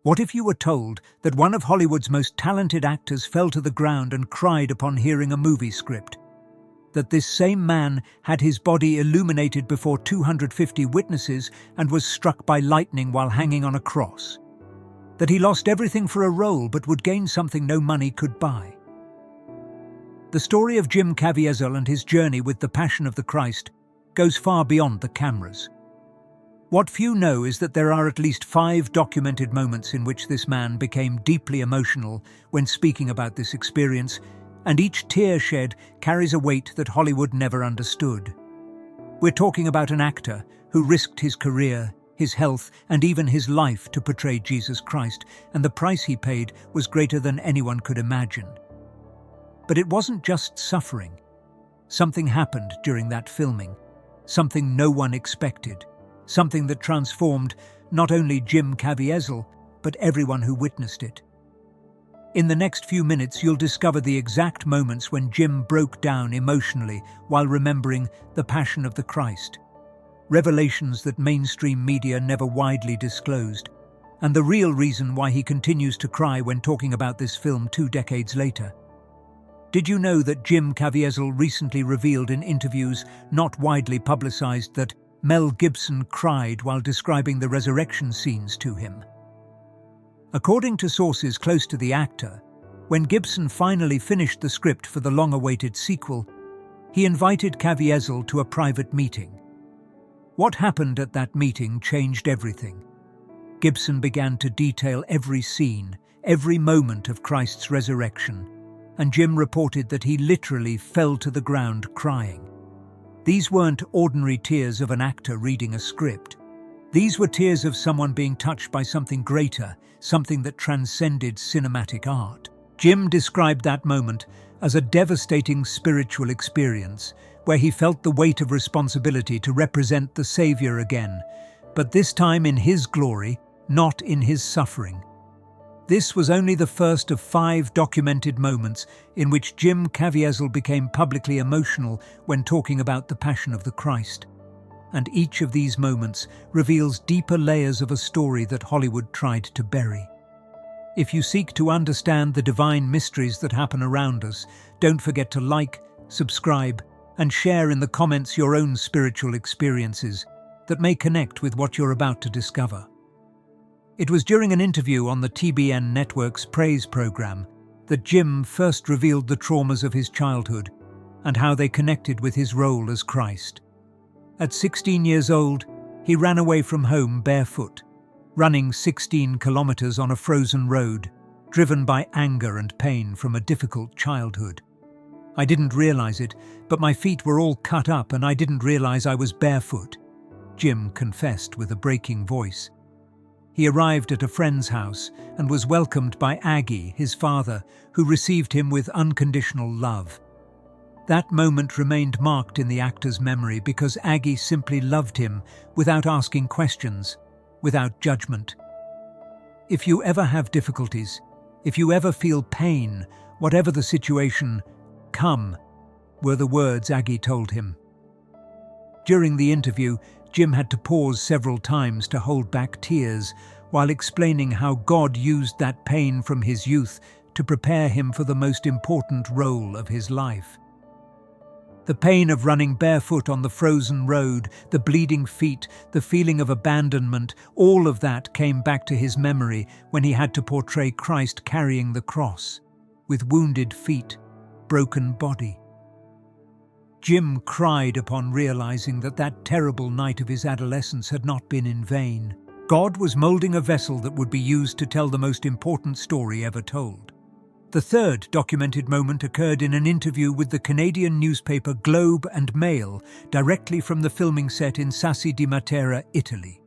What if you were told that one of Hollywood's most talented actors fell to the ground and cried upon hearing a movie script? That this same man had his body illuminated before 250 witnesses and was struck by lightning while hanging on a cross? That he lost everything for a role but would gain something no money could buy? The story of Jim Caviezel and his journey with the Passion of the Christ goes far beyond the cameras. What few know is that there are at least 5 documented moments in which this man became deeply emotional when speaking about this experience, and each tear shed carries a weight that Hollywood never understood. We're talking about an actor who risked his career, his health, and even his life to portray Jesus Christ, and the price he paid was greater than anyone could imagine. But it wasn't just suffering. Something happened during that filming, something no one expected, something that transformed not only Jim Caviezel, but everyone who witnessed it. In the next few minutes, you'll discover the exact moments when Jim broke down emotionally while remembering the Passion of the Christ. Revelations that mainstream media never widely disclosed, and the real reason why he continues to cry when talking about this film 2 decades later. Did you know that Jim Caviezel recently revealed in interviews not widely publicized that Mel Gibson cried while describing the resurrection scenes to him? According to sources close to the actor, when Gibson finally finished the script for the long-awaited sequel, he invited Caviezel to a private meeting. What happened at that meeting changed everything. Gibson began to detail every scene, every moment of Christ's resurrection, and Jim reported that he literally fell to the ground crying. These weren't ordinary tears of an actor reading a script. These were tears of someone being touched by something greater, something that transcended cinematic art. Jim described that moment as a devastating spiritual experience, where he felt the weight of responsibility to represent the Savior again, but this time in his glory, not in his suffering. This was only the first of 5 documented moments in which Jim Caviezel became publicly emotional when talking about the Passion of the Christ. And each of these moments reveals deeper layers of a story that Hollywood tried to bury. If you seek to understand the divine mysteries that happen around us, don't forget to like, subscribe, and share in the comments your own spiritual experiences that may connect with what you're about to discover. It was during an interview on the TBN network's Praise program that Jim first revealed the traumas of his childhood and how they connected with his role as Christ. At 16 years old, he ran away from home barefoot, running 16 kilometers on a frozen road, driven by anger and pain from a difficult childhood. I didn't realize it, but my feet were all cut up and I didn't realize I was barefoot, Jim confessed with a breaking voice. He arrived at a friend's house and was welcomed by Aggie, his father, who received him with unconditional love. That moment remained marked in the actor's memory because Aggie simply loved him without asking questions, without judgment. If you ever have difficulties, if you ever feel pain, whatever the situation, come, were the words Aggie told him. During the interview, Jim had to pause several times to hold back tears while explaining how God used that pain from his youth to prepare him for the most important role of his life. The pain of running barefoot on the frozen road, the bleeding feet, the feeling of abandonment, all of that came back to his memory when he had to portray Christ carrying the cross, with wounded feet, broken body. Jim cried upon realizing that that terrible night of his adolescence had not been in vain. God was molding a vessel that would be used to tell the most important story ever told. The third documented moment occurred in an interview with the Canadian newspaper Globe and Mail, directly from the filming set in Sassi di Matera, Italy.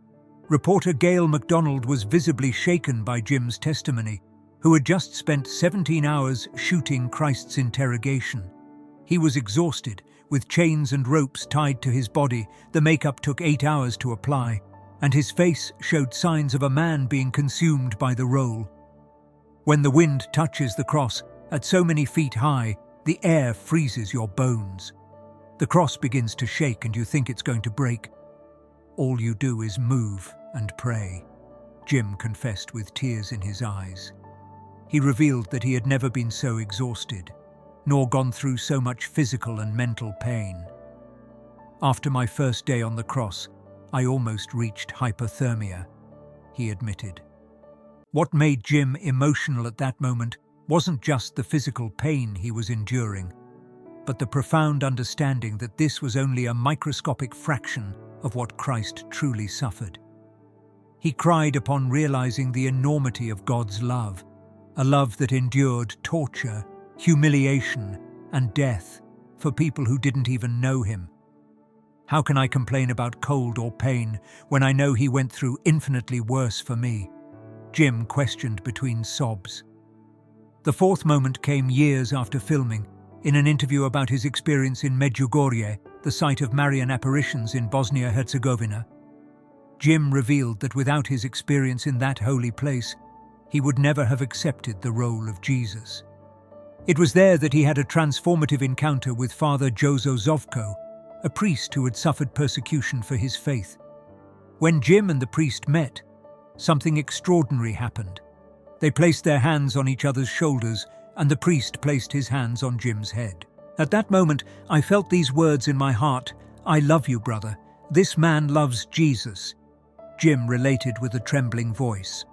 Reporter Gail MacDonald was visibly shaken by Jim's testimony, who had just spent 17 hours shooting Christ's interrogation. He was exhausted, with chains and ropes tied to his body. The makeup took 8 hours to apply, and his face showed signs of a man being consumed by the role. When the wind touches the cross at so many feet high, the air freezes your bones. The cross begins to shake and you think it's going to break. All you do is move and pray. Jim confessed with tears in his eyes. He revealed that he had never been so exhausted, nor gone through so much physical and mental pain. "After my first day on the cross, I almost reached hypothermia," he admitted. What made Jim emotional at that moment wasn't just the physical pain he was enduring, but the profound understanding that this was only a microscopic fraction of what Christ truly suffered. He cried upon realizing the enormity of God's love, a love that endured torture, humiliation, and death for people who didn't even know him. "How can I complain about cold or pain when I know he went through infinitely worse for me?" Jim questioned between sobs. The fourth moment came years after filming. In an interview about his experience in Medjugorje, the site of Marian apparitions in Bosnia-Herzegovina, Jim revealed that without his experience in that holy place, he would never have accepted the role of Jesus. It was there that he had a transformative encounter with Father Jozo Zovko, a priest who had suffered persecution for his faith. When Jim and the priest met, something extraordinary happened. They placed their hands on each other's shoulders, and the priest placed his hands on Jim's head. "At that moment, I felt these words in my heart: 'I love you, brother. This man loves Jesus,'" Jim related with a trembling voice.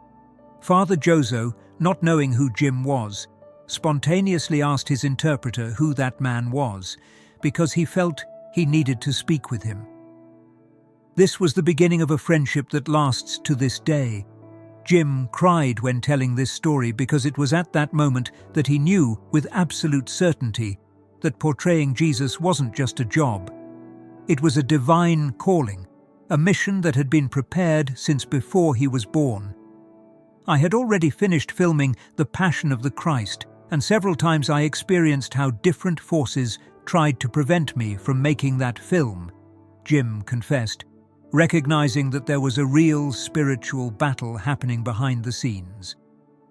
Father Jozo, not knowing who Jim was, spontaneously asked his interpreter who that man was, because he felt he needed to speak with him. This was the beginning of a friendship that lasts to this day. Jim cried when telling this story because it was at that moment that he knew with absolute certainty that portraying Jesus wasn't just a job. It was a divine calling, a mission that had been prepared since before he was born. "I had already finished filming The Passion of the Christ, and several times I experienced how different forces tried to prevent me from making that film," Jim confessed, recognizing that there was a real spiritual battle happening behind the scenes.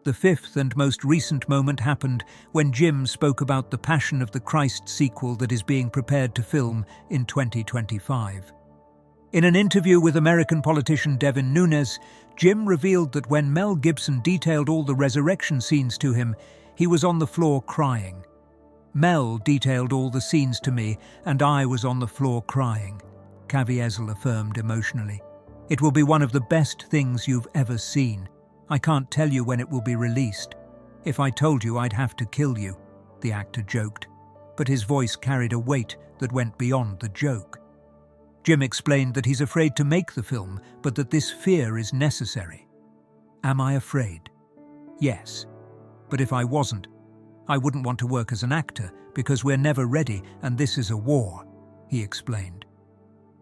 The fifth and most recent moment happened when Jim spoke about The Passion of the Christ sequel that is being prepared to film in 2025. In an interview with American politician Devin Nunes, Jim revealed that when Mel Gibson detailed all the resurrection scenes to him, he was on the floor crying. "Mel detailed all the scenes to me, and I was on the floor crying," Caviezel affirmed emotionally. "It will be one of the best things you've ever seen. I can't tell you when it will be released. If I told you, I'd have to kill you," the actor joked, but his voice carried a weight that went beyond the joke. Jim explained that he's afraid to make the film, but that this fear is necessary. "Am I afraid? Yes. But if I wasn't, I wouldn't want to work as an actor because we're never ready and this is a war," he explained.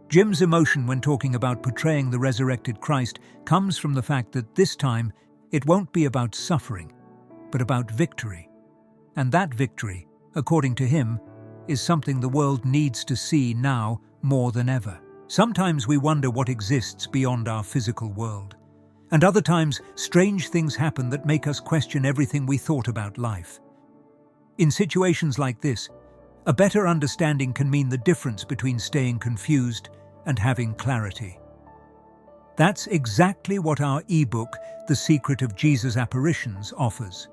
Jim's emotion when talking about portraying the resurrected Christ comes from the fact that this time it won't be about suffering, but about victory. And that victory, according to him, is something the world needs to see now more than ever. Sometimes we wonder what exists beyond our physical world, and other times strange things happen that make us question everything we thought about life. In situations like this, a better understanding can mean the difference between staying confused and having clarity. That's exactly what our ebook, The Secret of Jesus' Apparitions, offers.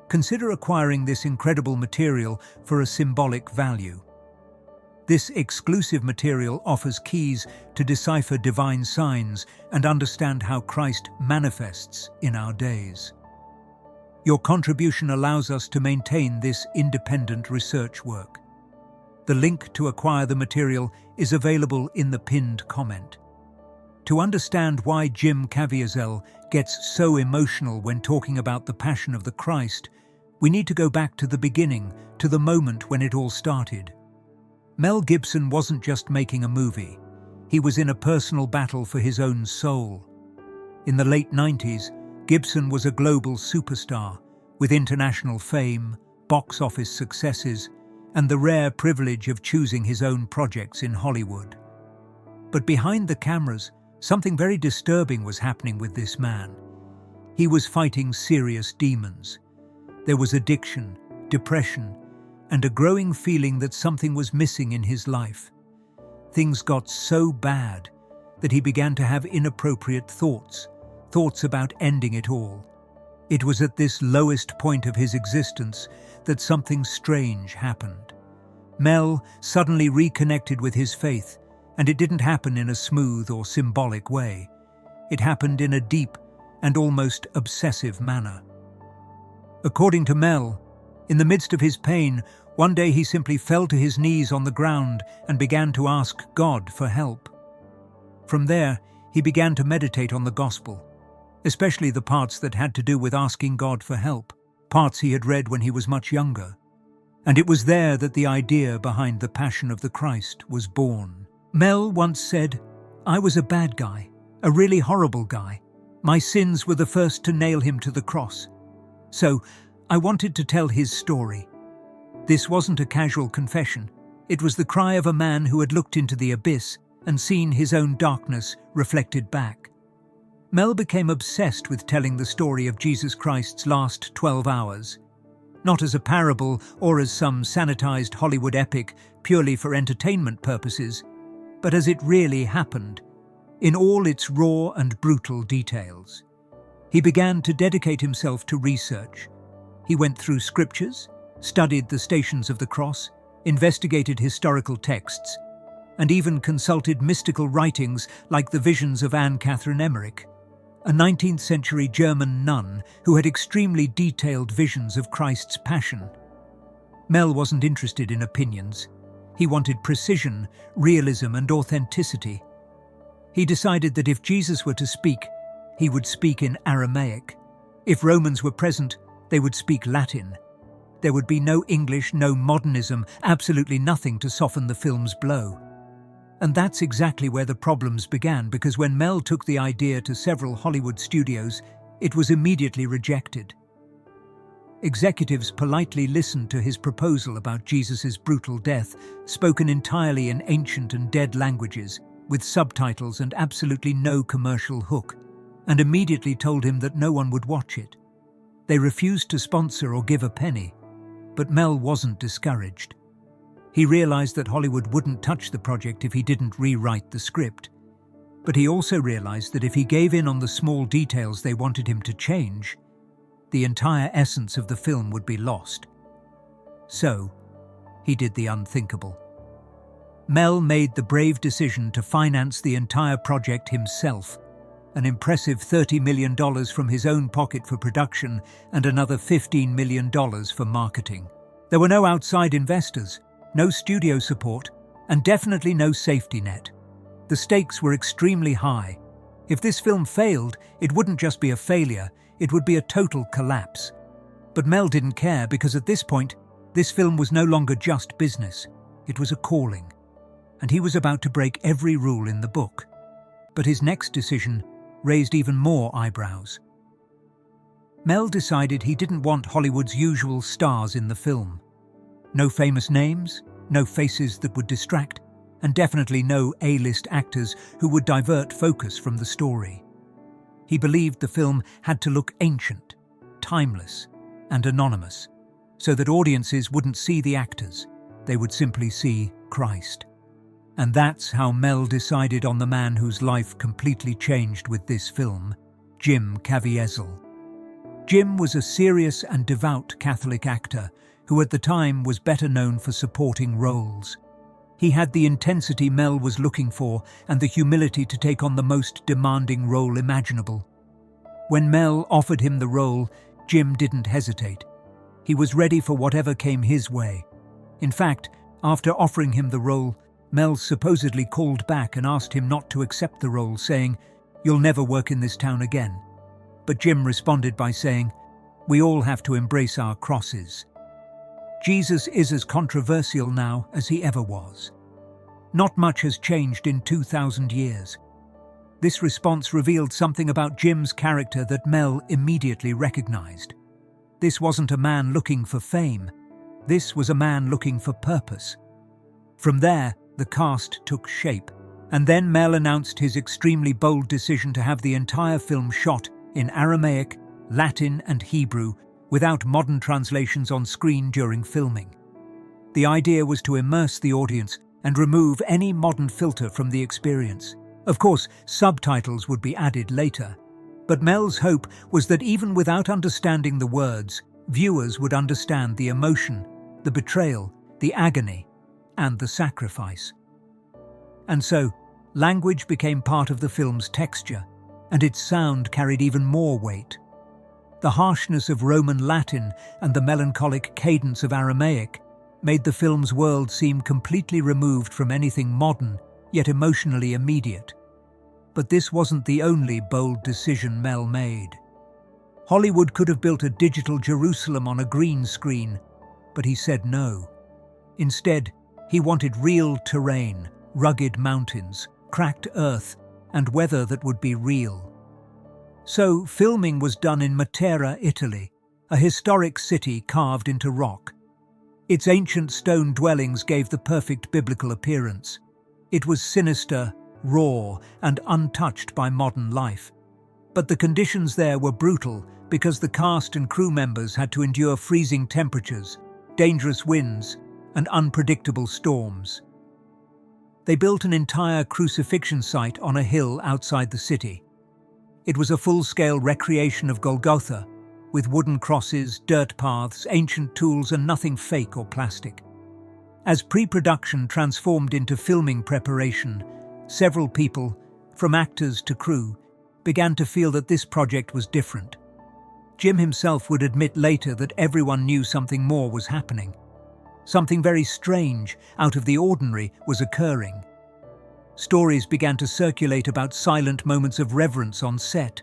Consider acquiring this incredible material for a symbolic value. This exclusive material offers keys to decipher divine signs and understand how Christ manifests in our days. Your contribution allows us to maintain this independent research work. The link to acquire the material is available in the pinned comment. To understand why Jim Caviezel gets so emotional when talking about the Passion of the Christ, we need to go back to the beginning, to the moment when it all started. Mel Gibson wasn't just making a movie. He was in a personal battle for his own soul. In the late 90s, Gibson was a global superstar, with international fame, box office successes, and the rare privilege of choosing his own projects in Hollywood. But behind the cameras, something very disturbing was happening with this man. He was fighting serious demons. There was addiction, depression, and a growing feeling that something was missing in his life. Things got so bad that he began to have inappropriate thoughts, thoughts about ending it all. It was at this lowest point of his existence that something strange happened. Mel suddenly reconnected with his faith, and it didn't happen in a smooth or symbolic way. It happened in a deep and almost obsessive manner. According to Mel, in the midst of his pain, one day he simply fell to his knees on the ground and began to ask God for help. From there, he began to meditate on the gospel, especially the parts that had to do with asking God for help, parts he had read when he was much younger. And it was there that the idea behind the Passion of the Christ was born. Mel once said, "I was a bad guy, a really horrible guy. My sins were the first to nail him to the cross. So I wanted to tell his story. This wasn't a casual confession. It was the cry of a man who had looked into the abyss and seen his own darkness reflected back." Mel became obsessed with telling the story of Jesus Christ's last 12 hours, not as a parable or as some sanitized Hollywood epic purely for entertainment purposes, but as it really happened, in all its raw and brutal details. He began to dedicate himself to research. He went through scriptures, studied the Stations of the Cross, investigated historical texts, and even consulted mystical writings like the visions of Anne Catherine Emmerich, a 19th century German nun who had extremely detailed visions of Christ's Passion. Mel wasn't interested in opinions. He wanted precision, realism, and authenticity. He decided that if Jesus were to speak, he would speak in Aramaic. If Romans were present, they would speak Latin. There would be no English, no modernism, absolutely nothing to soften the film's blow. And that's exactly where the problems began, because when Mel took the idea to several Hollywood studios, it was immediately rejected. Executives politely listened to his proposal about Jesus' brutal death, spoken entirely in ancient and dead languages, with subtitles and absolutely no commercial hook, and immediately told him that no one would watch it. They refused to sponsor or give a penny, but Mel wasn't discouraged. He realized that Hollywood wouldn't touch the project if he didn't rewrite the script. But he also realized that if he gave in on the small details they wanted him to change, the entire essence of the film would be lost. So, he did the unthinkable. Mel made the brave decision to finance the entire project himself, an impressive $30 million from his own pocket for production and another $15 million for marketing. There were no outside investors, no studio support, and definitely no safety net. The stakes were extremely high. If this film failed, it wouldn't just be a failure, it would be a total collapse. But Mel didn't care, because at this point, this film was no longer just business. It was a calling. And he was about to break every rule in the book. But his next decision raised even more eyebrows. Mel decided he didn't want Hollywood's usual stars in the film. No famous names, no faces that would distract, and definitely no A-list actors who would divert focus from the story. He believed the film had to look ancient, timeless, and anonymous, so that audiences wouldn't see the actors, they would simply see Christ. And that's how Mel decided on the man whose life completely changed with this film, Jim Caviezel. Jim was a serious and devout Catholic actor who at the time was better known for supporting roles. He had the intensity Mel was looking for and the humility to take on the most demanding role imaginable. When Mel offered him the role, Jim didn't hesitate. He was ready for whatever came his way. In fact, after offering him the role, Mel supposedly called back and asked him not to accept the role, saying, "You'll never work in this town again." But Jim responded by saying, "We all have to embrace our crosses." Jesus is as controversial now as he ever was. Not much has changed in 2,000 years. This response revealed something about Jim's character that Mel immediately recognized. This wasn't a man looking for fame. This was a man looking for purpose. From there, the cast took shape, and then Mel announced his extremely bold decision to have the entire film shot in Aramaic, Latin, and Hebrew, without modern translations on screen during filming. The idea was to immerse the audience and remove any modern filter from the experience. Of course, subtitles would be added later, But Mel's hope was that even without understanding the words, viewers would understand the emotion, the betrayal, the agony, and the sacrifice. And so, language became part of the film's texture, and its sound carried even more weight. The harshness of Roman Latin and the melancholic cadence of Aramaic made the film's world seem completely removed from anything modern, yet emotionally immediate. But this wasn't the only bold decision Mel made. Hollywood could have built a digital Jerusalem on a green screen, but he said no. Instead, he wanted real terrain, rugged mountains, cracked earth, and weather that would be real. So, filming was done in Matera, Italy, a historic city carved into rock. Its ancient stone dwellings gave the perfect biblical appearance. It was sinister, raw, and untouched by modern life. But the conditions there were brutal because the cast and crew members had to endure freezing temperatures, dangerous winds, and unpredictable storms. They built an entire crucifixion site on a hill outside the city. It was a full-scale recreation of Golgotha, with wooden crosses, dirt paths, ancient tools, and nothing fake or plastic. As pre-production transformed into filming preparation, several people, from actors to crew, began to feel that this project was different. Jim himself would admit later that everyone knew something more was happening. Something very strange, out of the ordinary, was occurring. Stories began to circulate about silent moments of reverence on set,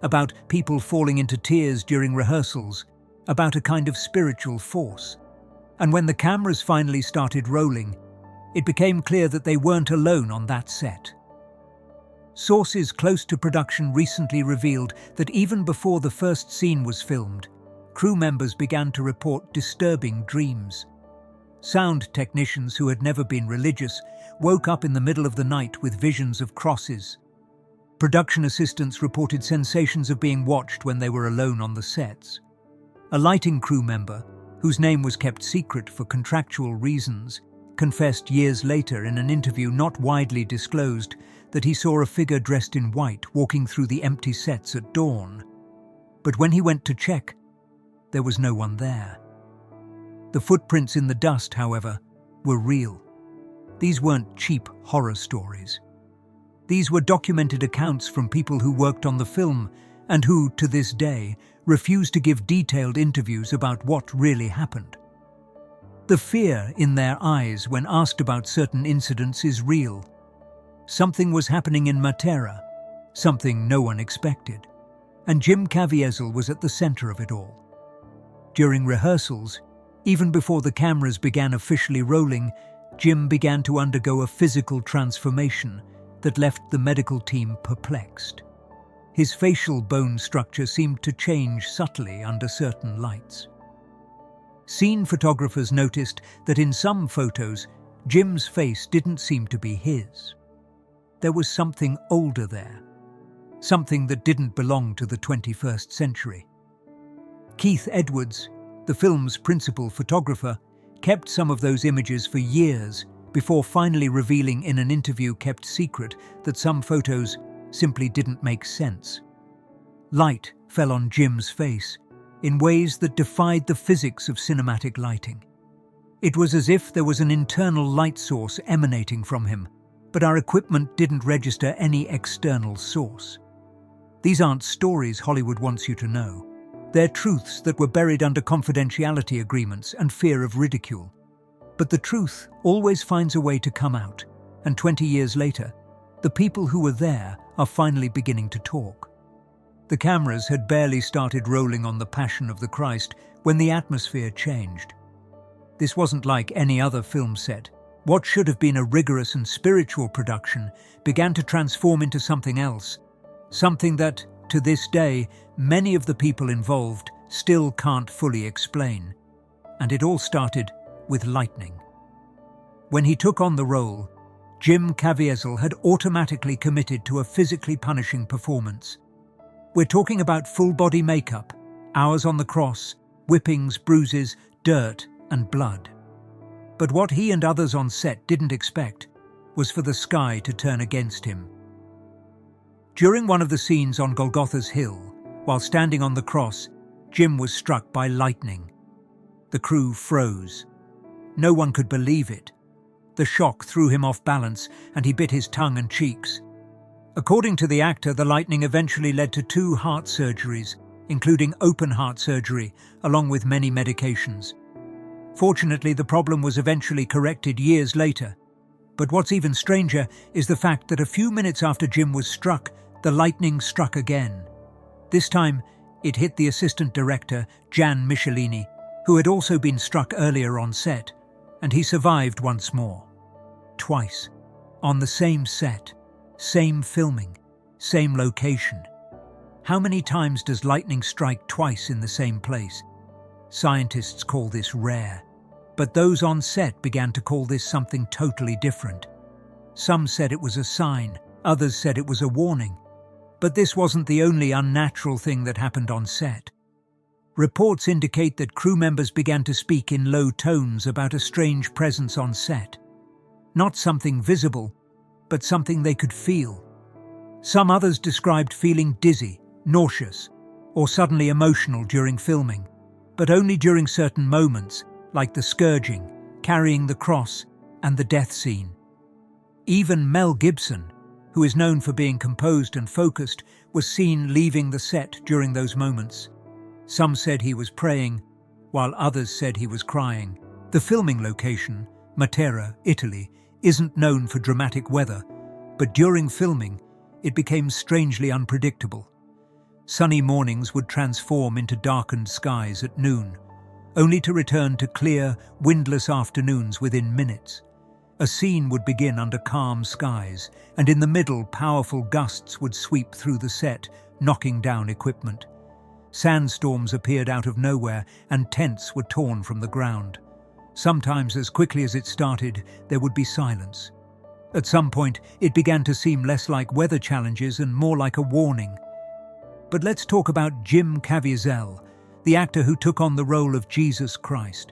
about people falling into tears during rehearsals, about a kind of spiritual force. And when the cameras finally started rolling, it became clear that they weren't alone on that set. Sources close to production recently revealed that even before the first scene was filmed, crew members began to report disturbing dreams. Sound technicians who had never been religious woke up in the middle of the night with visions of crosses. Production assistants reported sensations of being watched when they were alone on the sets. A lighting crew member, whose name was kept secret for contractual reasons, confessed years later in an interview not widely disclosed that he saw a figure dressed in white walking through the empty sets at dawn. But when he went to check, there was no one there. The footprints in the dust, however, were real. These weren't cheap horror stories. These were documented accounts from people who worked on the film and who, to this day, refuse to give detailed interviews about what really happened. The fear in their eyes when asked about certain incidents is real. Something was happening in Matera, something no one expected, and Jim Caviezel was at the center of it all. During rehearsals, even before the cameras began officially rolling, Jim began to undergo a physical transformation that left the medical team perplexed. His facial bone structure seemed to change subtly under certain lights. Scene photographers noticed that in some photos, Jim's face didn't seem to be his. There was something older there, something that didn't belong to the 21st century. Keith Edwards, the film's principal photographer, kept some of those images for years before finally revealing in an interview kept secret that some photos simply didn't make sense. Light fell on Jim's face in ways that defied the physics of cinematic lighting. It was as if there was an internal light source emanating from him, but our equipment didn't register any external source. These aren't stories Hollywood wants you to know. They're truths that were buried under confidentiality agreements and fear of ridicule. But the truth always finds a way to come out, and 20 years later, the people who were there are finally beginning to talk. The cameras had barely started rolling on the Passion of the Christ when the atmosphere changed. This wasn't like any other film set. What should have been a rigorous and spiritual production began to transform into something else, something that, to this day, many of the people involved still can't fully explain. And it all started with lightning. When he took on the role, Jim Caviezel had automatically committed to a physically punishing performance. We're talking about full-body makeup, hours on the cross, whippings, bruises, dirt, and blood. But what he and others on set didn't expect was for the sky to turn against him. During one of the scenes on Golgotha's hill, while standing on the cross, Jim was struck by lightning. The crew froze. No one could believe it. The shock threw him off balance, and he bit his tongue and cheeks. According to the actor, the lightning eventually led to 2 heart surgeries, including open heart surgery, along with many medications. Fortunately, the problem was eventually corrected years later. But what's even stranger is the fact that a few minutes after Jim was struck, the lightning struck again. This time, it hit the assistant director, Jan Michelini, who had also been struck earlier on set, and he survived once more. Twice. On the same set, same filming, same location. How many times does lightning strike twice in the same place? Scientists call this rare, but those on set began to call this something totally different. Some said it was a sign, others said it was a warning. But this wasn't the only unnatural thing that happened on set. Reports indicate that crew members began to speak in low tones about a strange presence on set. Not something visible, but something they could feel. Some others described feeling dizzy, nauseous, or suddenly emotional during filming, but only during certain moments, like the scourging, carrying the cross, and the death scene. Even Mel Gibson, who is known for being composed and focused, was seen leaving the set during those moments. Some said he was praying, while others said he was crying. The filming location, Matera, Italy, isn't known for dramatic weather, but during filming, it became strangely unpredictable. Sunny mornings would transform into darkened skies at noon, only to return to clear, windless afternoons within minutes. A scene would begin under calm skies, and in the middle, powerful gusts would sweep through the set, knocking down equipment. Sandstorms appeared out of nowhere, and tents were torn from the ground. Sometimes, as quickly as it started, there would be silence. At some point, it began to seem less like weather challenges and more like a warning. But let's talk about Jim Caviezel, the actor who took on the role of Jesus Christ.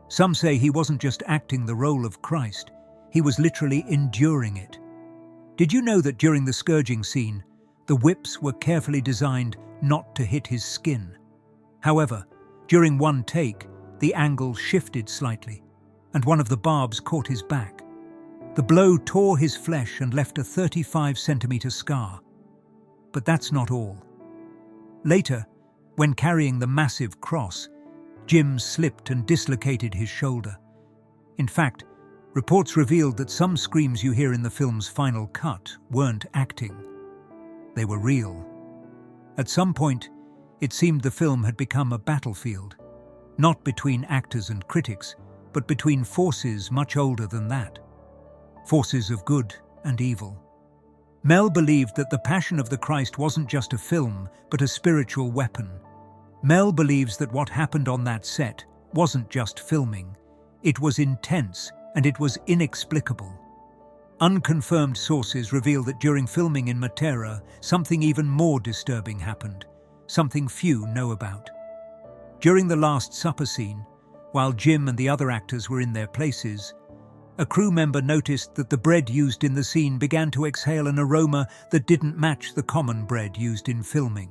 Some say he wasn't just acting the role of Christ, he was literally enduring it. Did you know that during the scourging scene, the whips were carefully designed not to hit his skin? However, during one take, the angle shifted slightly, and one of the barbs caught his back. The blow tore his flesh and left a 35-centimeter scar. But that's not all. Later, when carrying the massive cross, Jim slipped and dislocated his shoulder. In fact, reports revealed that some screams you hear in the film's final cut weren't acting. They were real. At some point, it seemed the film had become a battlefield, not between actors and critics, but between forces much older than that. Forces of good and evil. Mel believed that The Passion of the Christ wasn't just a film, but a spiritual weapon. Mel believes that what happened on that set wasn't just filming. It was intense, and it was inexplicable. Unconfirmed sources reveal that during filming in Matera, something even more disturbing happened, something few know about. During the Last Supper scene, while Jim and the other actors were in their places, a crew member noticed that the bread used in the scene began to exhale an aroma that didn't match the common bread used in filming.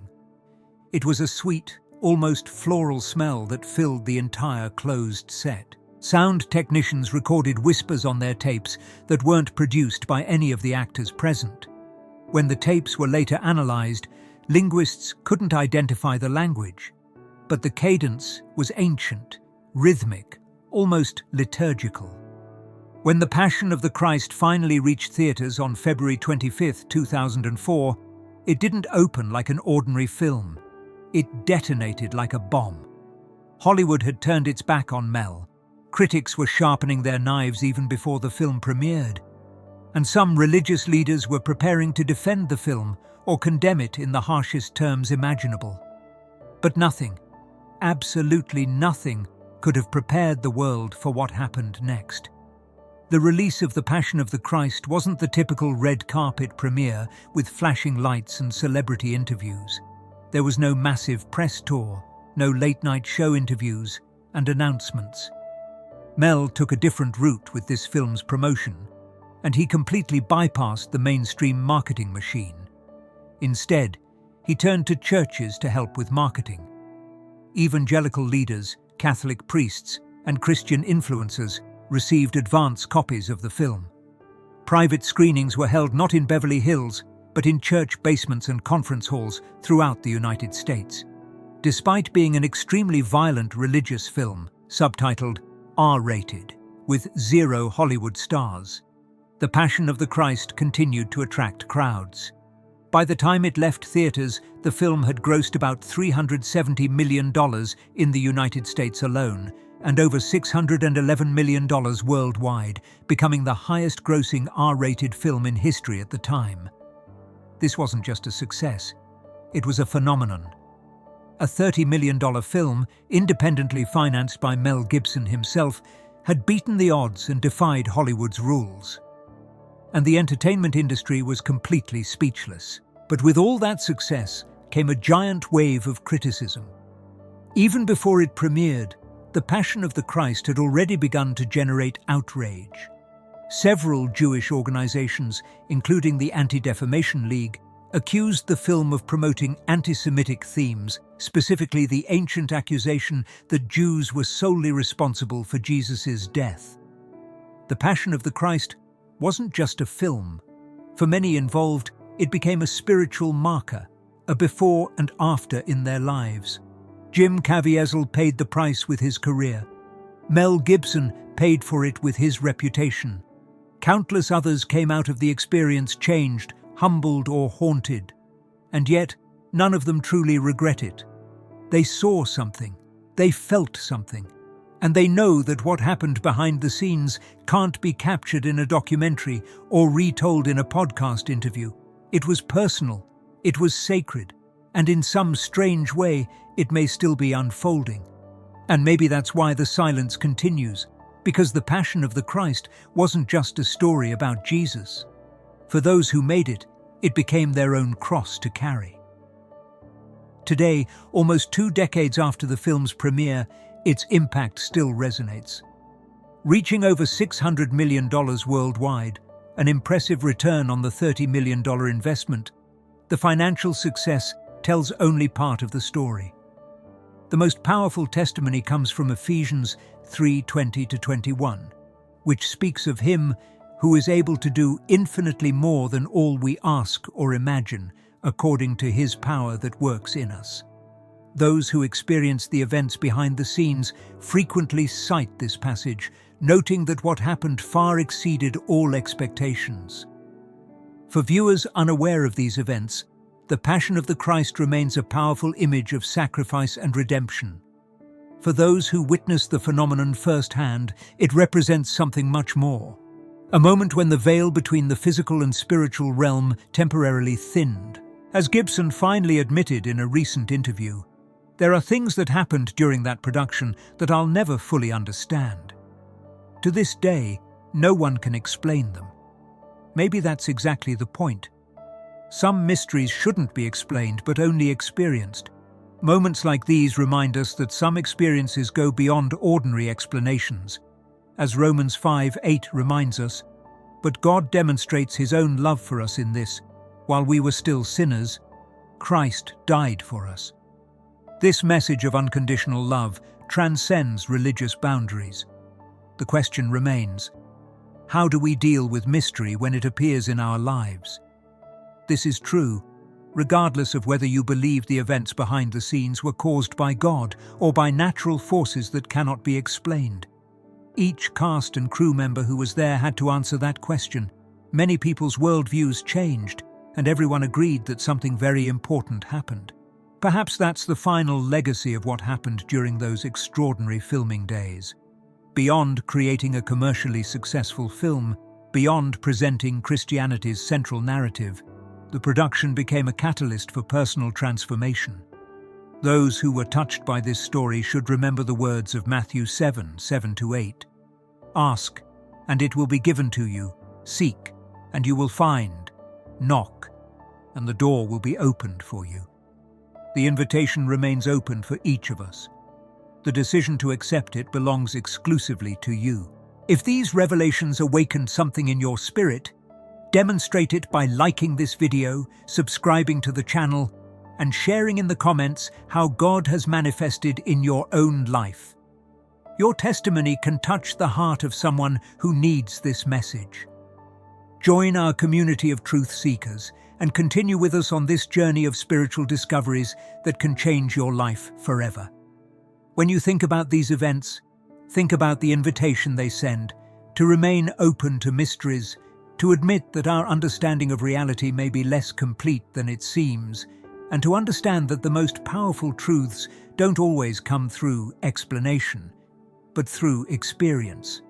It was a sweet, almost floral smell that filled the entire closed set. Sound technicians recorded whispers on their tapes that weren't produced by any of the actors present. When the tapes were later analyzed, linguists couldn't identify the language, but the cadence was ancient, rhythmic, almost liturgical. When The Passion of the Christ finally reached theaters on February 25, 2004, it didn't open like an ordinary film. It detonated like a bomb. Hollywood had turned its back on Mel. Critics were sharpening their knives even before the film premiered. And some religious leaders were preparing to defend the film or condemn it in the harshest terms imaginable. But nothing, absolutely nothing, could have prepared the world for what happened next. The release of The Passion of the Christ wasn't the typical red carpet premiere with flashing lights and celebrity interviews. There was no massive press tour, no late-night show interviews, and announcements. Mel took a different route with this film's promotion, and he completely bypassed the mainstream marketing machine. Instead, he turned to churches to help with marketing. Evangelical leaders, Catholic priests, and Christian influencers received advance copies of the film. Private screenings were held not in Beverly Hills, but in church basements and conference halls throughout the United States. Despite being an extremely violent religious film, subtitled R-rated, with 0 Hollywood stars, The Passion of the Christ continued to attract crowds. By the time it left theaters, the film had grossed about $370 million in the United States alone, and over $611 million worldwide, becoming the highest-grossing R-rated film in history at the time. This wasn't just a success, it was a phenomenon. A $30 million film, independently financed by Mel Gibson himself, had beaten the odds and defied Hollywood's rules. And the entertainment industry was completely speechless. But with all that success came a giant wave of criticism. Even before it premiered, The Passion of the Christ had already begun to generate outrage. Several Jewish organizations, including the Anti-Defamation League, accused the film of promoting anti-Semitic themes, specifically the ancient accusation that Jews were solely responsible for Jesus' death. The Passion of the Christ wasn't just a film. For many involved, it became a spiritual marker, a before and after in their lives. Jim Caviezel paid the price with his career. Mel Gibson paid for it with his reputation. Countless others came out of the experience changed, humbled or haunted. And yet, none of them truly regret it. They saw something, they felt something, and they know that what happened behind the scenes can't be captured in a documentary or retold in a podcast interview. It was personal, it was sacred, and in some strange way, it may still be unfolding. And maybe that's why the silence continues, because The Passion of the Christ wasn't just a story about Jesus. For those who made it, it became their own cross to carry. Today, almost 2 decades after the film's premiere, its impact still resonates. Reaching over $600 million worldwide, an impressive return on the $30 million investment, the financial success tells only part of the story. The most powerful testimony comes from Ephesians 3:20-21, which speaks of Him who is able to do infinitely more than all we ask or imagine, according to His power that works in us. Those who experience the events behind the scenes frequently cite this passage, noting that what happened far exceeded all expectations. For viewers unaware of these events, The Passion of the Christ remains a powerful image of sacrifice and redemption. For those who witness the phenomenon firsthand, it represents something much more. A moment when the veil between the physical and spiritual realm temporarily thinned. As Gibson finally admitted in a recent interview, there are things that happened during that production that I'll never fully understand. To this day, no one can explain them. Maybe that's exactly the point. Some mysteries shouldn't be explained, but only experienced. Moments like these remind us that some experiences go beyond ordinary explanations. As Romans 5:8 reminds us, but God demonstrates His own love for us in this: while we were still sinners, Christ died for us. This message of unconditional love transcends religious boundaries. The question remains, how do we deal with mystery when it appears in our lives? This is true, regardless of whether you believe the events behind the scenes were caused by God or by natural forces that cannot be explained. Each cast and crew member who was there had to answer that question. Many people's worldviews changed, and everyone agreed that something very important happened. Perhaps that's the final legacy of what happened during those extraordinary filming days. Beyond creating a commercially successful film, beyond presenting Christianity's central narrative, the production became a catalyst for personal transformation. Those who were touched by this story should remember the words of Matthew 7:7-8. Ask, and it will be given to you. Seek, and you will find. Knock, and the door will be opened for you. The invitation remains open for each of us. The decision to accept it belongs exclusively to you. If these revelations awakened something in your spirit, Demonstrate it by liking this video, subscribing to the channel, and sharing in the comments how God has manifested in your own life. Your testimony can touch the heart of someone who needs this message. Join our community of truth seekers and continue with us on this journey of spiritual discoveries that can change your life forever. When you think about these events, think about the invitation they send to remain open to mysteries, to admit that our understanding of reality may be less complete than it seems, and to understand that the most powerful truths don't always come through explanation, but through experience.